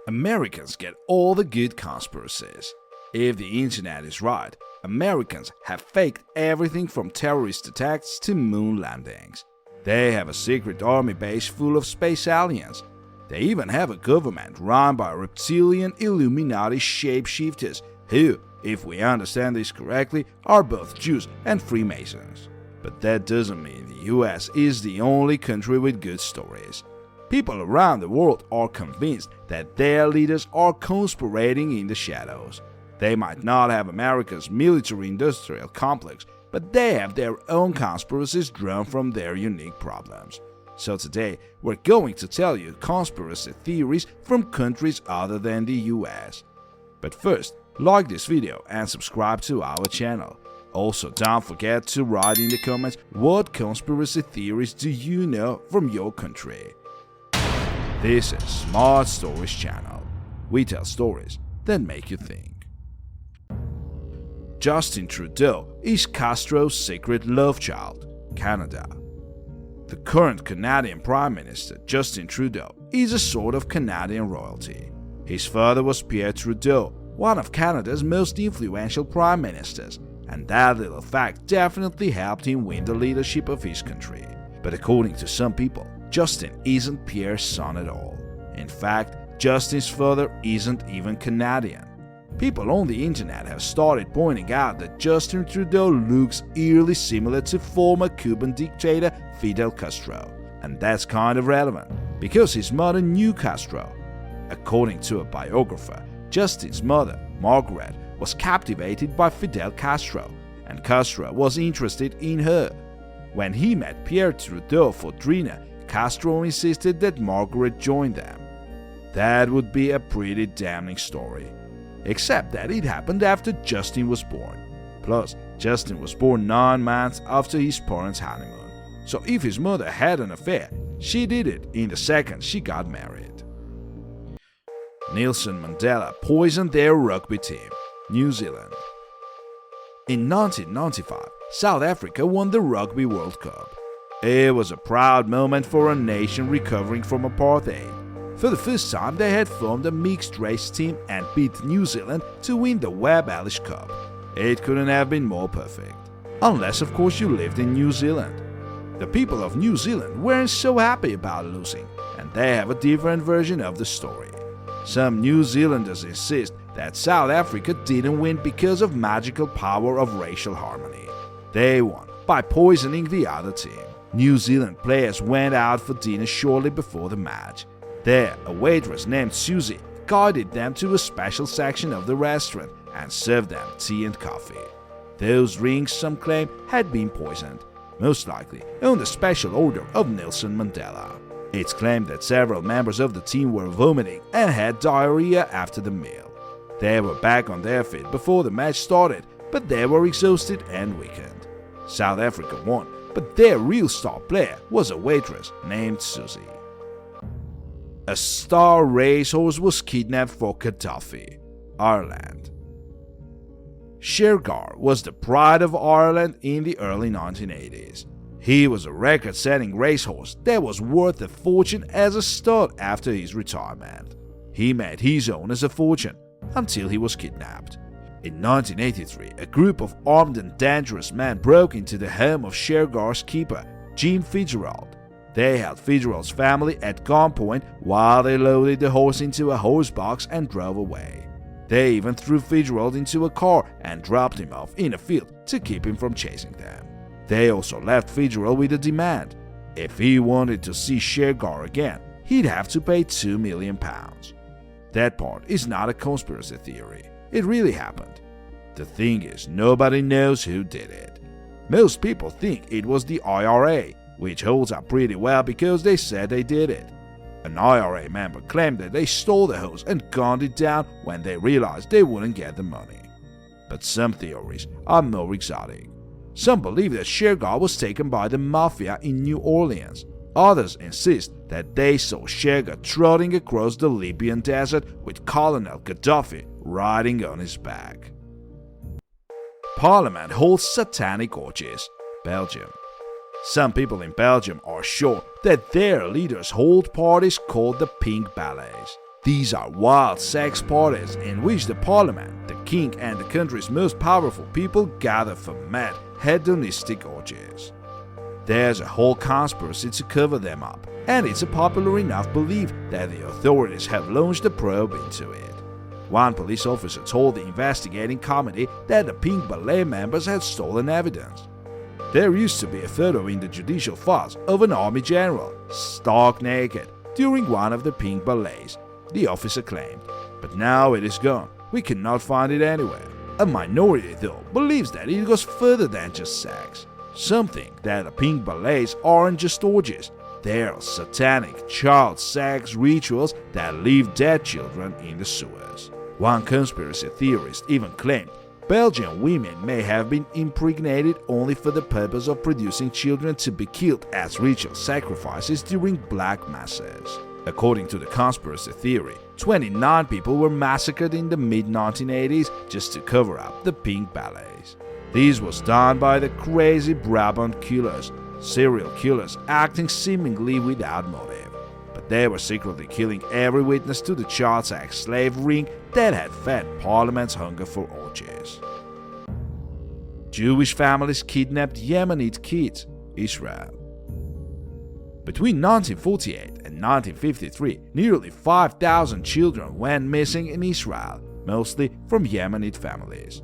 Americans get all the good conspiracies. If the internet is right, Americans have faked everything from terrorist attacks to moon landings. They have a secret army base full of space aliens. They even have a government run by reptilian Illuminati shapeshifters who, if we understand this correctly, are both Jews and Freemasons. But that doesn't mean the US is the only country with good stories. People around the world are convinced that their leaders are conspiring in the shadows. They might not have America's military-industrial complex, but they have their own conspiracies drawn from their unique problems. So today, we're going to tell you conspiracy theories from countries other than the US. But first, like this video and subscribe to our channel. Also, don't forget to write in the comments what conspiracy theories do you know from your country. This is Smart Stories channel. We tell stories that make you think. Justin Trudeau is Castro's secret love child, Canada. The current Canadian Prime Minister, Justin Trudeau, is a sort of Canadian royalty. His father was Pierre Trudeau, one of Canada's most influential prime ministers, and that little fact definitely helped him win the leadership of his country. But according to some people, Justin isn't Pierre's son at all. In fact, Justin's father isn't even Canadian. People on the internet have started pointing out that Justin Trudeau looks eerily similar to former Cuban dictator Fidel Castro. And that's kind of relevant, because his mother knew Castro. According to a biographer, Justin's mother, Margaret, was captivated by Fidel Castro, and Castro was interested in her. When he met Pierre Trudeau for dinner, Castro insisted that Margaret join them. That would be a pretty damning story. Except that it happened after Justin was born. Plus, Justin was born 9 months after his parents' honeymoon. So if his mother had an affair, she did it in the second she got married. Nelson Mandela poisoned their rugby team, New Zealand. In 1995, South Africa won the Rugby World Cup. It was a proud moment for a nation recovering from apartheid. For the first time, they had formed a mixed-race team and beat New Zealand to win the Webb Ellis Cup. It couldn't have been more perfect. Unless, of course, you lived in New Zealand. The people of New Zealand weren't so happy about losing, and they have a different version of the story. Some New Zealanders insist that South Africa didn't win because of magical power of racial harmony. They won by poisoning the other team. New Zealand players went out for dinner shortly before the match. There, a waitress named Susie guided them to a special section of the restaurant and served them tea and coffee. Those drinks, some claim, had been poisoned, most likely on the special order of Nelson Mandela. It's claimed that several members of the team were vomiting and had diarrhea after the meal. They were back on their feet before the match started, but they were exhausted and weakened. South Africa won, but their real star player was a waitress named Susie. A star racehorse was kidnapped for Gadhafi, Ireland. Shergar was the pride of Ireland in the early 1980s. He was a record-setting racehorse that was worth a fortune as a stud after his retirement. He made his own as a fortune until he was kidnapped. In 1983, a group of armed and dangerous men broke into the home of Shergar's keeper, Jim Fitzgerald. They held Fitzgerald's family at gunpoint while they loaded the horse into a horse box and drove away. They even threw Fitzgerald into a car and dropped him off in a field to keep him from chasing them. They also left Fitzgerald with a demand. If he wanted to see Shergar again, he'd have to pay £2 million. That part is not a conspiracy theory. It really happened. The thing is, nobody knows who did it. Most people think it was the IRA, which holds up pretty well because they said they did it. An IRA member claimed that they stole the horse and gunned it down when they realized they wouldn't get the money. But some theories are more exotic. Some believe that Shergar was taken by the mafia in New Orleans. Others insist that they saw Shergar trotting across the Libyan desert with Colonel Gadhafi riding on his back. Parliament holds Satanic orgies, Belgium. Some people in Belgium are sure that their leaders hold parties called the Pink Ballets. These are wild sex parties in which the parliament, the king and the country's most powerful people gather for mad, hedonistic orgies. There's a whole conspiracy to cover them up, and it's a popular enough belief that the authorities have launched a probe into it. One police officer told the investigating committee that the Pink Ballet members had stolen evidence. There used to be a photo in the judicial files of an army general, stark naked, during one of the Pink Ballets, the officer claimed. But now it is gone. We cannot find it anywhere. A minority, though, believes that it goes further than just sex. Some think that the Pink Ballets aren't just orgies. They are satanic child sex rituals that leave dead children in the sewers. One conspiracy theorist even claimed Belgian women may have been impregnated only for the purpose of producing children to be killed as ritual sacrifices during black masses. According to the conspiracy theory, 29 people were massacred in the mid-1980s just to cover up the Pink Ballets. This was done by the crazy Brabant killers, serial killers acting seemingly without motive. But they were secretly killing every witness to the child sex slave ring that had fed Parliament's hunger for orgies. Jewish families kidnapped Yemenite kids, Israel. Between 1948 and 1953, nearly 5,000 children went missing in Israel, mostly from Yemenite families.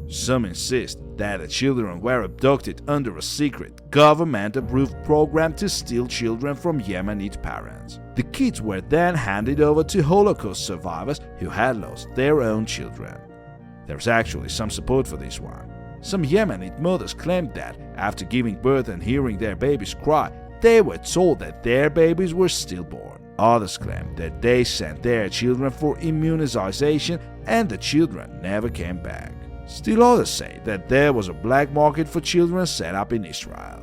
Some insist that the children were abducted under a secret, government-approved program to steal children from Yemenite parents. The kids were then handed over to Holocaust survivors who had lost their own children. There's actually some support for this one. Some Yemenite mothers claimed that, after giving birth and hearing their babies cry, they were told that their babies were stillborn. Others claimed that they sent their children for immunization and the children never came back. Still others say that there was a black market for children set up in Israel.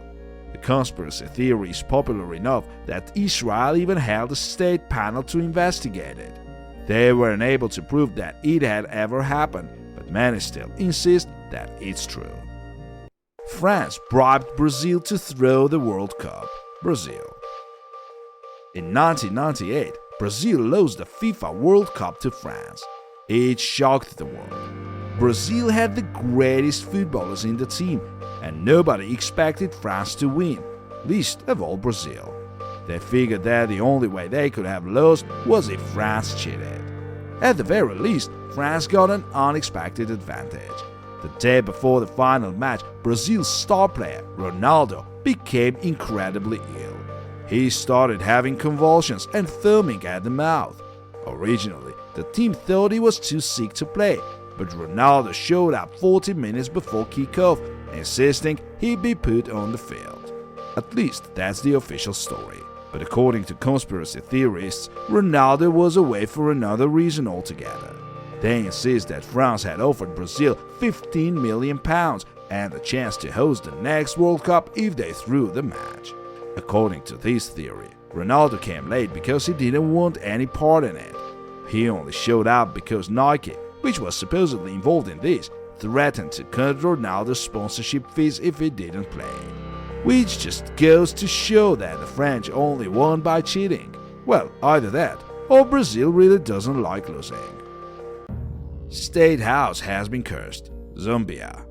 The conspiracy theory is popular enough that Israel even held a state panel to investigate it. They were unable to prove that it had ever happened, but many still insist that it's true. France bribed Brazil to throw the World Cup. Brazil. In 1998, Brazil lost the FIFA World Cup to France. It shocked the world. Brazil had the greatest footballers in the team, and nobody expected France to win, least of all Brazil. They figured that the only way they could have lost was if France cheated. At the very least, France got an unexpected advantage. The day before the final match, Brazil's star player, Ronaldo, became incredibly ill. He started having convulsions and foaming at the mouth. Originally, the team thought he was too sick to play, but Ronaldo showed up 40 minutes before kickoff, insisting he be put on the field. At least that's the official story. But according to conspiracy theorists, Ronaldo was away for another reason altogether. They insist that France had offered Brazil £15 million and the chance to host the next World Cup if they threw the match. According to this theory, Ronaldo came late because he didn't want any part in it. He only showed up because Nike, which was supposedly involved in this, threatened to cut Ronaldo's sponsorship fees if he didn't play. Which just goes to show that the French only won by cheating. Well, either that, or Brazil really doesn't like losing. State House has been cursed. Zambia.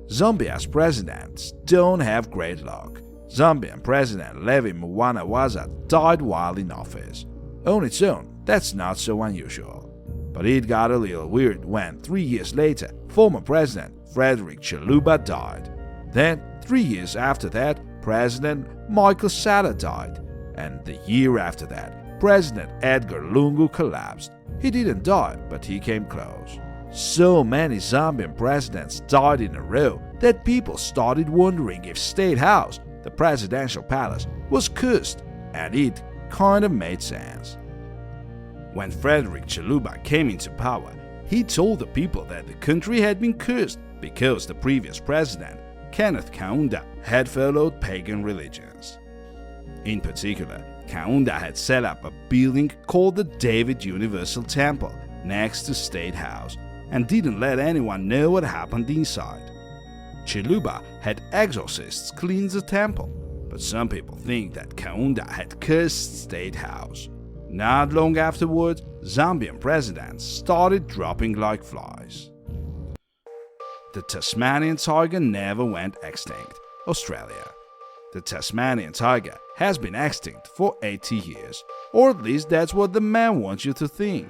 Zambia's presidents don't have great luck. Zambian President Levi Mwanawasa died while in office. On its own, that's not so unusual. But it got a little weird when 3 years later, former President Frederick Chiluba died. Then, 3 years after that, President Michael Sata died. And the year after that, President Edgar Lungu collapsed. He didn't die, but he came close. So many Zambian presidents died in a row that people started wondering if State House, the presidential palace, was cursed, and it kind of made sense. When Frederick Chiluba came into power, he told the people that the country had been cursed because the previous president, Kenneth Kaunda, had followed pagan religions. In particular, Kaunda had set up a building called the David Universal Temple next to State House and didn't let anyone know what happened inside. Chiluba had exorcists cleanse the temple, but some people think that Kaunda had cursed State House. Not long afterwards, Zambian presidents started dropping like flies. The Tasmanian tiger never went extinct. Australia. The Tasmanian tiger has been extinct for 80 years, or at least that's what the man wants you to think.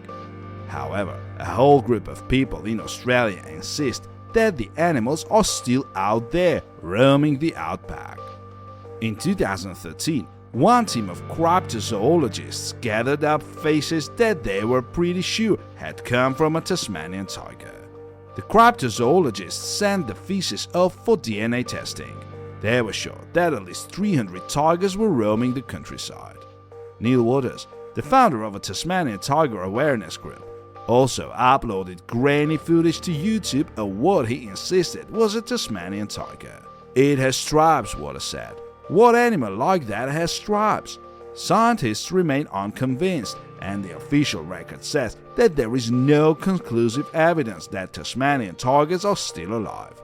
However, a whole group of people in Australia insist that the animals are still out there, roaming the outback. In 2013, one team of cryptozoologists gathered up faces that they were pretty sure had come from a Tasmanian tiger. The cryptozoologists sent the feces off for DNA testing. They were sure that at least 300 tigers were roaming the countryside. Neil Waters, the founder of a Tasmanian tiger awareness group, also uploaded grainy footage to YouTube of what he insisted was a Tasmanian tiger. It has stripes, Waters said. What animal like that has stripes? Scientists remain unconvinced, and the official record says that there is no conclusive evidence that Tasmanian tigers are still alive.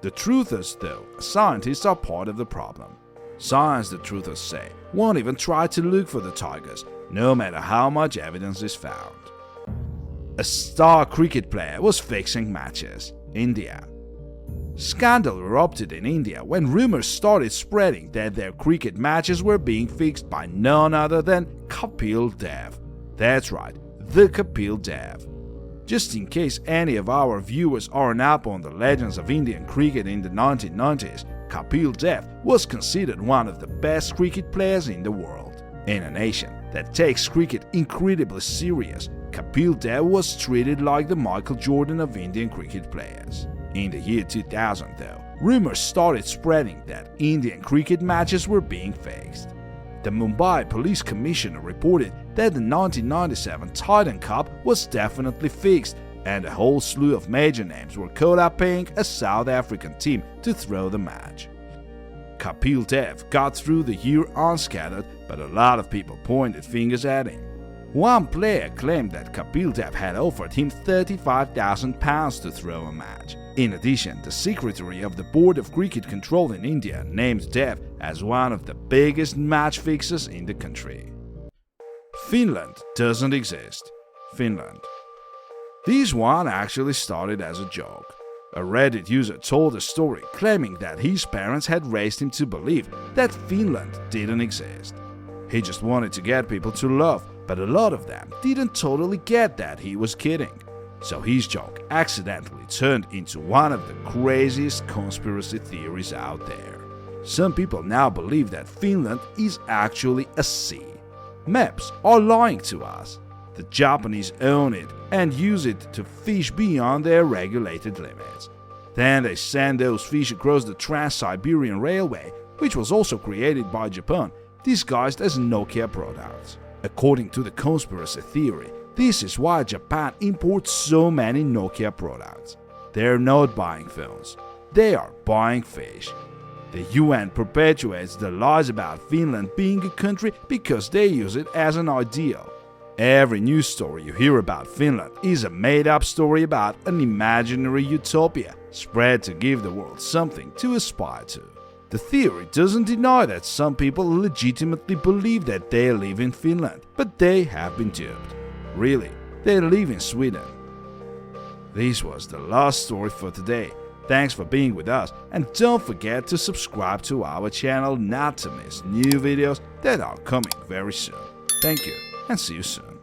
The truthers, though, scientists are part of the problem. Science, the truthers say, won't even try to look for the tigers, no matter how much evidence is found. A star cricket player was fixing matches. India. Scandal erupted in India when rumors started spreading that their cricket matches were being fixed by none other than Kapil Dev. That's right, the Kapil Dev. Just in case any of our viewers aren't up on the legends of Indian cricket in the 1990s, Kapil Dev was considered one of the best cricket players in the world. In a nation that takes cricket incredibly serious, Kapil Dev was treated like the Michael Jordan of Indian cricket players. In the year 2000, though, rumors started spreading that Indian cricket matches were being fixed. The Mumbai Police Commissioner reported that the 1997 Titan Cup was definitely fixed, and a whole slew of major names were caught up paying a South African team to throw the match. Kapil Dev got through the year unscathed, but a lot of people pointed fingers at him. One player claimed that Kapil Dev had offered him £35,000 to throw a match. In addition, the secretary of the Board of Cricket Control in India named Dev as one of the biggest match fixers in the country. Finland doesn't exist. Finland. This one actually started as a joke. A Reddit user told a story claiming that his parents had raised him to believe that Finland didn't exist. He just wanted to get people to laugh, but a lot of them didn't totally get that he was kidding. So his joke accidentally turned into one of the craziest conspiracy theories out there. Some people now believe that Finland is actually a sea. Maps are lying to us. The Japanese own it and use it to fish beyond their regulated limits. Then they send those fish across the Trans-Siberian Railway, which was also created by Japan, disguised as Nokia products. According to the conspiracy theory, this is why Japan imports so many Nokia products. They're not buying phones, they are buying fish. The UN perpetuates the lies about Finland being a country because they use it as an ideal. Every news story you hear about Finland is a made-up story about an imaginary utopia spread to give the world something to aspire to. The theory doesn't deny that some people legitimately believe that they live in Finland, but they have been duped. Really, they live in Sweden. This was the last story for today. Thanks for being with us, and don't forget to subscribe to our channel not to miss new videos that are coming very soon. Thank you, and see you soon.